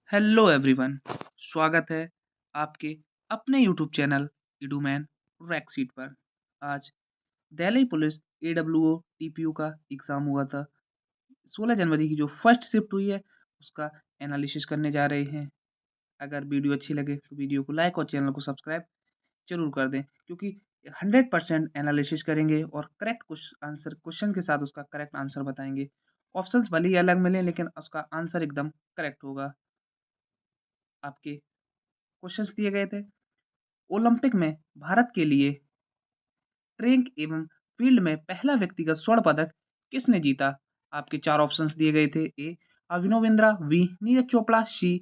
Hello everyone, स्वागत है आपके अपने यूट्यूब चैनल इडूमैन रैकसीट पर। आज दिल्ली पुलिस एडब्ल्यूओ टीपीयू का एग्ज़ाम हुआ था। 16 जनवरी की जो फर्स्ट शिफ्ट हुई है उसका एनालिसिस करने जा रहे हैं। अगर वीडियो अच्छी लगे तो वीडियो को लाइक और चैनल को सब्सक्राइब ज़रूर कर दें, क्योंकि 100% एनालिसिस करेंगे और करेक्ट क्वेश्चन के साथ उसका करेक्ट आंसर बताएंगे। ऑप्शंस भले ही अलग मिले लेकिन उसका आंसर एकदम करेक्ट होगा। आपके क्वेश्चंस दिए गए थे। ओलंपिक में भारत के लिए ट्रैक एवं फील्ड में पहला व्यक्तिगत स्वर्ण पदक किसने जीता? आपके 4 ऑप्शंस दिए गए थे। ए अभिनव बिंद्रा, बी नीरज चोपड़ा, सी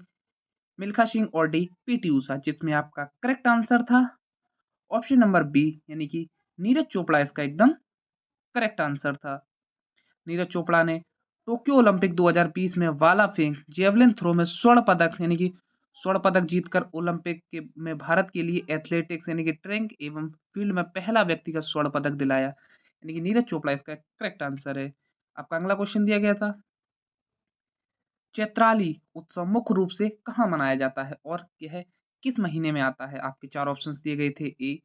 मिल्खा सिंह और डी पीटी ऊषा, जिसमें आपका करेक्ट आंसर था ऑप्शन नंबर बी, यानी कि नीरज चोपड़ा इसका एकदम करेक्ट आंसर था। नीरज चोपड़ा ने टोक्यो ओलंपिक 2020 में भाला फेंक, जेवलिन थ्रो में स्वर्ण पदक यानी कि स्वर्ण पदक जीतकर ओलंपिक के में भारत के लिए एथलेटिक्स यानी कि ट्रैक एवं फील्ड में पहला व्यक्तिगत स्वर्ण पदक दिलाया, यानी कि नीरज चोपड़ा इसका करेक्ट आंसर है। आपका अगला क्वेश्चन दिया गया था, चैत्राली उत्सव मुख्य रूप से कहाँ मनाया जाता है और यह किस महीने में आता है? आपके 4 ऑप्शंस दिए गए थे। ए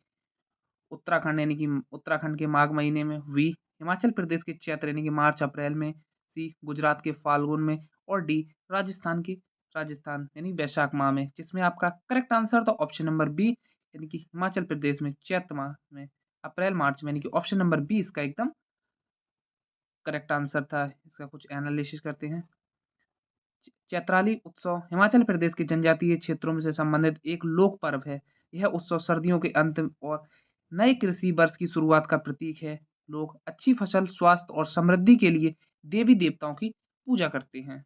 उत्तराखंड यानी कि उत्तराखंड के माघ महीने में, बी हिमाचल प्रदेश के चैत्र यानी कि मार्च अप्रैल में, सी गुजरात के फाल्गुन में और डी राजस्थान यानी वैशाख माह में, जिसमें आपका करेक्ट आंसर था ऑप्शन नंबर बी, यानी कि हिमाचल प्रदेश में चैत्र माह में, अप्रैल मार्च में, यानी कि ऑप्शन नंबर बी इसका एकदम करेक्ट आंसर था। इसका कुछ एनालिसिस करते हैं। चैत्राली उत्सव हिमाचल प्रदेश के जनजातीय क्षेत्रों से संबंधित एक लोक पर्व है। यह उत्सव सर्दियों के अंत और नए कृषि वर्ष की शुरुआत का प्रतीक है। लोग अच्छी फसल, स्वास्थ्य और समृद्धि के लिए देवी देवताओं की पूजा करते हैं।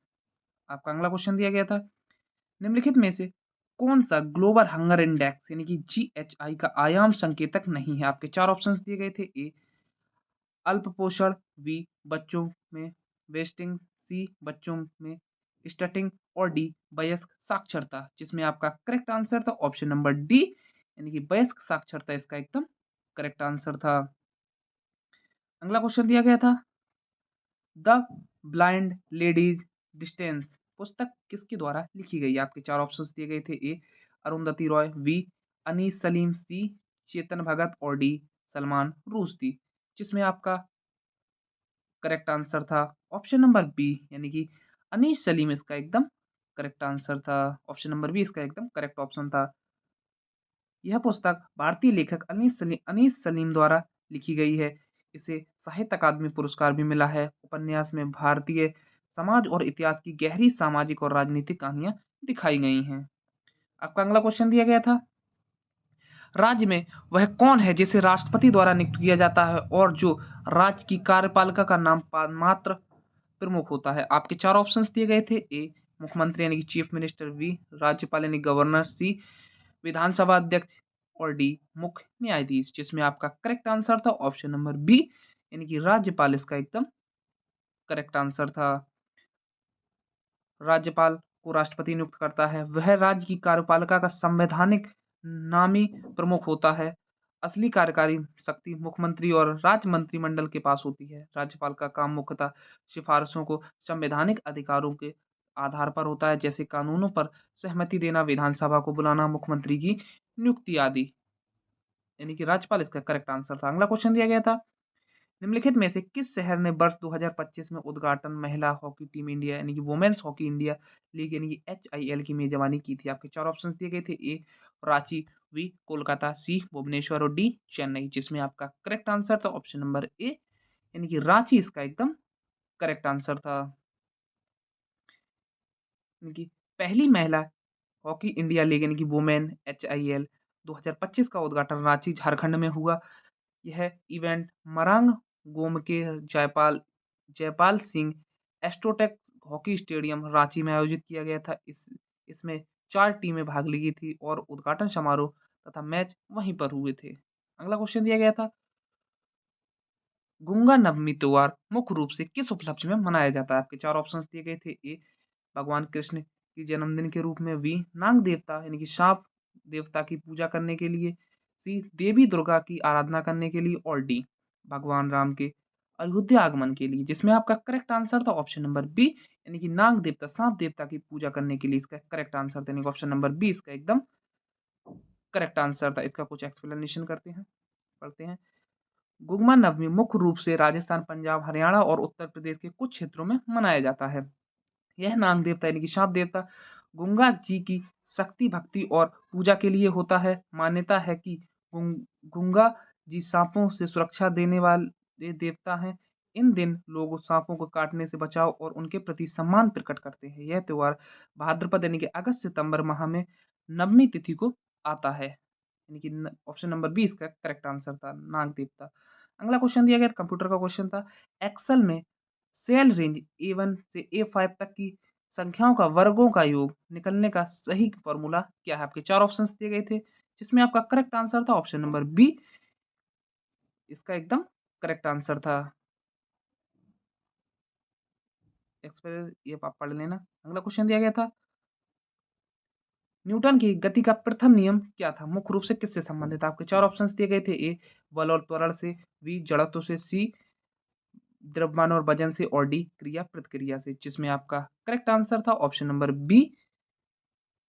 आपका अगला क्वेश्चन दिया गया था, निम्नलिखित में से कौन सा ग्लोबल हंगर इंडेक्स यानी कि जीएचआई का आयाम संकेतक नहीं है? आपके 4 ऑप्शंस दिए गए थे। ए अल्प पोषण, बी बच्चों में वेस्टिंग, सी बच्चों में स्टटिंग और डी वयस्क साक्षरता, जिसमें आपका करेक्ट आंसर था ऑप्शन नंबर डी, यानी कि वयस्क साक्षरता इसका एकदम करेक्ट आंसर था। अगला क्वेश्चन दिया गया था, द ब्लाइंड लेडीज डिस्टेंस पुस्तक किसके द्वारा लिखी गई? आपके 4 ऑप्शंस दिए गए थे। ए अरुंधति रॉय, बी अनीस सलीम, सी चेतन भगत और डी सलमान रुश्दी, जिसमें आपका करेक्ट आंसर था ऑप्शन नंबर बी, यानी कि अनीस सलीम इसका एकदम करेक्ट आंसर था। ऑप्शन नंबर बी इसका एकदम करेक्ट ऑप्शन था। यह पुस्तक भारतीय लेखक अनीस सलीम द्वारा लिखी गई है। इसे साहित्य अकादमी पुरस्कार भी मिला है। उपन्यास में भारतीय समाज और इतिहास की गहरी सामाजिक और राजनीतिक कहानियां दिखाई गई हैं। आपका अगला क्वेश्चन दिया गया था, राज्य में वह कौन है जिसे राष्ट्रपति द्वारा नियुक्त किया जाता है और जो राज्य की कार्यपालिका का नाम मात्र प्रमुख होता है? आपके 4 ऑप्शंस दिए गए थे। ए मुख्यमंत्री यानी कि चीफ मिनिस्टर, बी राज्यपाल यानी गवर्नर, सी विधानसभा अध्यक्ष और डी मुख्य न्यायाधीश, जिसमें आपका करेक्ट आंसर था ऑप्शन नंबर बी, यानी कि राज्यपाल इसका एकदम करेक्ट आंसर था। राज्यपाल को राष्ट्रपति नियुक्त करता है। वह राज्य की कार्यपालिका का संवैधानिक नामी प्रमुख होता है। असली कार्यकारी शक्ति मुख्यमंत्री और राज्य मंत्रिमंडल के पास होती है। राज्यपाल का काम मुख्यतः सिफारिशों को संवैधानिक अधिकारों के आधार पर होता है, जैसे कानूनों पर सहमति देना, विधानसभा को बुलाना, मुख्यमंत्री की नियुक्ति आदि, यानी कि राज्यपाल इसका करेक्ट आंसर था। अगला क्वेश्चन दिया गया था, निम्नलिखित में से किस शहर ने वर्ष 2025 में उद्घाटन महिला हॉकी टीम इंडिया यानी कि वुमेन्स हॉकी इंडिया लीग यानी कि एचआईएल की मेजबानी की थी? आपके 4 ऑप्शंस दिए गए थे। ए रांची, बी कोलकाता, सी भुवनेश्वर और डी चेन्नई, जिसमें आपका करेक्ट आंसर था ऑप्शन नंबर ए, यानी कि रांची इसका एकदम करेक्ट आंसर था। यानी कि पहली महिला हॉकी इंडिया लीग यानी कि वुमेन एचआईएल 2025 का उद्घाटन रांची झारखंड में हुआ। यह event Marang Gomke Jaipal Jaipal Singh astroturf hockey stadium Ranchi में आयोजित किया गया था। इसमें 4 टीमें भाग ली थी और उद्घाटन समारोह तथा मैच वहीं पर हुए थे। अगला क्वेश्चन दिया गया था, गंगा नवमी त्योहार मुख्य रूप से किस उपलक्ष्य में मनाया जाता है? आपके 4 ऑप्शंस दिए गए थे। ए भगवान कृष्ण की जन्मदिन के रूप में, बी नाग देवता यानी कि सांप देवता की पूजा करने के लिए, सी देवी दुर्गा की आराधना करने के लिए और डी भगवान राम के अयोध्या आगमन के लिए, जिसमें आपका करेक्ट आंसर था ऑप्शन नंबर बी, यानी कि नाग देवता, सांप देवता की पूजा करने के लिए इसका करेक्ट आंसर था, यानी कि ऑप्शन नंबर बी इसका एकदम करेक्ट आंसर था। इसका कुछ एक्सप्लेनेशन करते हैं, पढ़ते हैं। गुग्मा नवमी मुख्य रूप से राजस्थान, पंजाब, हरियाणा और उत्तर प्रदेश के कुछ क्षेत्रों में मनाया जाता है। यह नाग देवता यानी कि शाप देवता गुंगा जी की शक्ति, भक्ति और पूजा के लिए होता है। मान्यता है कि गुंगा जी सांपों से सुरक्षा देने वाले देवता हैं। इन दिन लोग उस सांपों को काटने से बचाव और उनके प्रति सम्मान प्रकट करते हैं। यह त्योहार भाद्रपद यानी कि अगस्त सितंबर माह में नवमी तिथि को आता है, यानी कि ऑप्शन नंबर बी इसका करेक्ट आंसर था, नाग देवता। अगला क्वेश्चन दिया गया कंप्यूटर का क्वेश्चन था, एक्सेल में सेल रेंज A1 से A5 तक की संख्याओं का वर्गों का योग निकलने का सही फॉर्मूला क्या है? आपके 4 ऑप्शंस दिए गए थे, जिसमें आपका करेक्ट आंसर था ऑप्शन नंबर बी, इसका एकदम करेक्ट आंसर था। एक्सपेरिमेंट ये आप पढ़ लेना। अगला क्वेश्चन दिया गया था, न्यूटन की गति का प्रथम नियम क्या था? मुख्य रूप से किससे संबंधित? आपके 4 ऑप्शंस दिए गए थे, ए बल और त्वरण से, बी जड़त्व से, सी द्रव्यमान और वजन से, और डी क्रिया प्रतिक्रिया से, जिसमें आपका करेक्ट आंसर था ऑप्शन नंबर बी,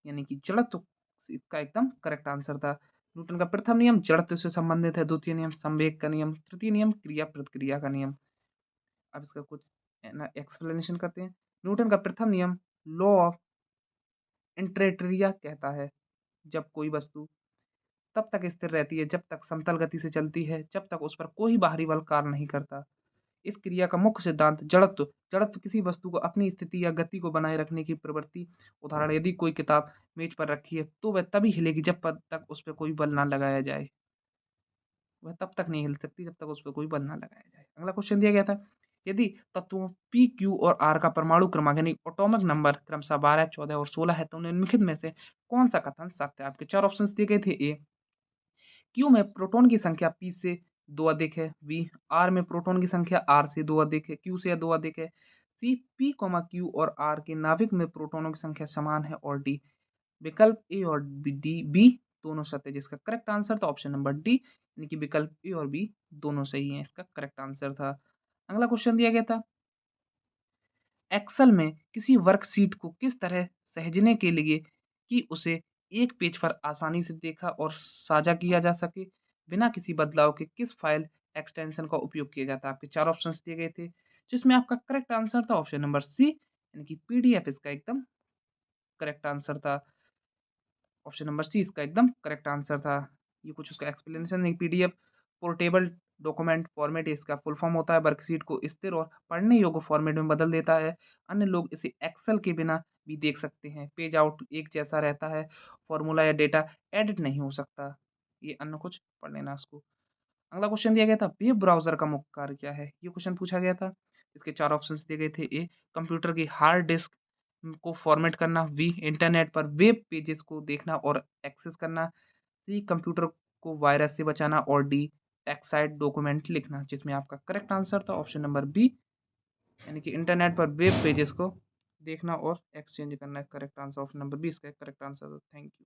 यानी कि जड़त्व इसका एकदम करेक्ट आंसर था। न्यूटन का प्रथम नियम जड़त्व से संबंधित है, द्वितीय नियम संवेग का नियम, तृतीय नियम क्रिया प्रतिक्रिया का नियम। अब इसका कुछ एक्सप्लेनेशन करते हैं। न्यूटन का प्रथम नियम लॉ ऑफ इंटरेटरिया कहता है, जब कोई वस्तु तब तक स्थिर रहती है जब तक समतल गति से चलती है, जब तक उस पर कोई बाहरी बल कार्य नहीं करता। इस क्रिया का मुख्य सिद्धांत जड़त्व, जड़त्व किसी वस्तु को अपनी स्थिति या गति को बनाए रखने की प्रवृत्ति। उदाहरण, यदि कोई किताब मेज पर रखी है तो वह तभी हिलेगी जब तक उस पर कोई बल ना लगाया जाए, वह तब तक नहीं हिल सकती जब तक उस पर कोई बल ना लगाया जाए। अगला क्वेश्चन दिया गया था, यदि तत्वों पी, क्यू और आर का परमाणु क्रमांक यानी एटॉमिक नंबर क्रमशः 12, 14 और 16 है, तो निम्नलिखित में से कौन सा कथन सत्य है? आपके 4 ऑप्शंस दिए गए थे, ए क्यू में प्रोटॉन की संख्या पी से 2 अधिक है, बी आर में प्रोटॉन की संख्या आर से 2 अधिक है, क्यू से 2 अधिक है, सी पी, क्यू और आर के नाभिक में प्रोटॉनों की संख्या समान है, और डी विकल्प ए और डी बी दोनों सत्य है, जिसका करेक्ट आंसर था ऑप्शन नंबर डी, यानी कि विकल्प ए और बी दोनों सही है, इसका करेक्ट आंसर था। अगला क्वेश्चन दिया गया था, एक्सेल में किसी वर्कशीट को किस तरह सहेजने के लिए कि उसे एक पेज पर आसानी से देखा और साझा किया जा सके बिना किसी बदलाव के, किस फाइल एक्सटेंशन का उपयोग किया जाता है? आपके 4 ऑप्शंस दिए गए थे, जिसमें आपका करेक्ट आंसर था ऑप्शन नंबर सी, यानी कि पीडीएफ इसका एकदम करेक्ट आंसर था। ऑप्शन नंबर सी इसका एकदम करेक्ट आंसर था। ये कुछ उसका एक्सप्लेनेशन नहीं, पीडीएफ पोर्टेबल डॉक्यूमेंट फॉर्मेट इसका फुल फॉर्म होता है, वर्कशीट को स्थिर और पढ़ने योग्य फॉर्मेट में बदल देता है। अन्य लोग इसे एक्सेल के बिना भी देख सकते हैं। पेज आउट एक जैसा रहता है, फॉर्मूला या डेटा एडिट नहीं हो सकता। ये अन्य कुछ पढ़ लेना उसको। अगला क्वेश्चन दिया गया था, वेब ब्राउज़र का मुख्य कार्य क्या है? ये क्वेश्चन पूछा गया था। इसके 4 ऑप्शंस दिए गए थे, ए कंप्यूटर की हार्ड डिस्क को फॉर्मेट करना, बी इंटरनेट पर वेब पेजेस को देखना और एक्सेस करना, सी कंप्यूटर को वायरस से बचाना, और डी टेक्स्ट डॉक्यूमेंट लिखना, जिसमें आपका करेक्ट आंसर था ऑप्शन नंबर बी, यानी कि इंटरनेट पर वेब पेजेस को देखना और एक्सचेंज करना। Correct answer option number B इसका करेक्ट आंसर था। Thank you.